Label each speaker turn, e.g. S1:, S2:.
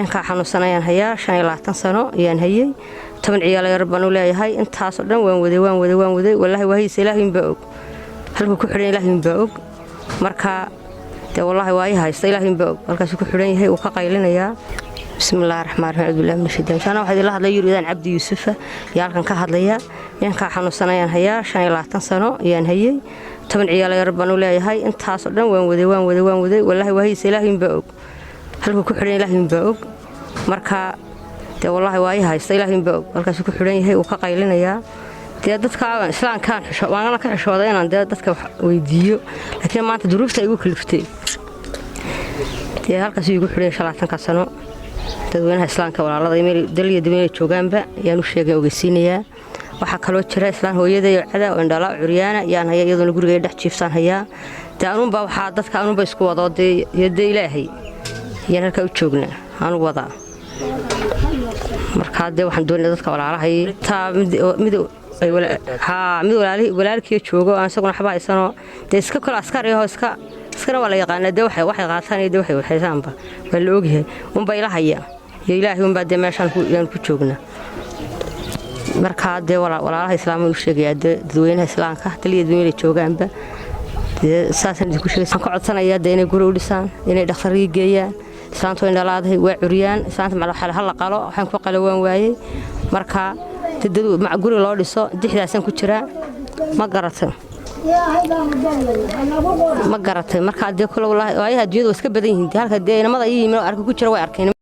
S1: ninka xanuunsanayaan hayaa 25 sano ayaan hayay 10 ciyaal yar baan u leeyahay intaas oo dhan waan waday wallahi waahayse ilaahin baa og halku ku xidhan ilaahin baa og marka de wallahi waa haysta ilaahin baa og halkaas ku xidhan yahay uu ka qaylinaya bismillaahir rahmaanir rahiim billahi min shaytaan shana waxa la hadlay yuridan Cabdi Yuusuf yaalkan ka hadlaya ninka xanuunsanayaan hayaa 25 sano ayaan hayay 10 ciyaal yar baan u leeyahay intaas oo dhan waan waday wallahi waahayse ilaahin baa og halku ku xidhan ilaahin baa og marka de wallahi waa haysta ilaahin baa og halkaas ku xidhan yahay uu ka qaylinaya dadka islaamkaan waan ka xishooday inaan dadka weydiiyo laakiin maanta duruufta ay ugu kaliftay halkaas igu xidhan 25 sano dadweynaha islaamka walaalada meel daliya dibay joogaanba ayaan u sheegay ogeysiinaya waxa kale oo jira islaan hooyaday cada oo indhala curyaana yaan haya iyadoo guriga dhex jiifsan haya taanun baa waxa dadka aanu ba isku wado yeeday ilaahay yaan halka u joognaa aanu wada marka waxaan doonayaa dadka walaalahay taa mid walaalkii joogo aan isaguna xabaa isano iska kala askari oo iskana wala yaqaan waxay qaataan waxay waxaysaanba waa la ogyahay bay ilaahay ilaahay baa meeshan ku joognaa marka walaalaha islaamka u sheegay dadweynaha islaamka taliyada meel joogaanba saasan ku sheegay ka codsanaya inay guri u dhisaan inay dhakhtarka geeyaan islaanto indhalaadahay waa curyaan islaanta malaxal hal qalo waxaan ku qalawaan waayay marka guri loo dhiso dixdaasan ku jira ma garatay marka kula waayaha adduunyadu iska badan yihiin halka inamada iyo arka ku jira way arkeen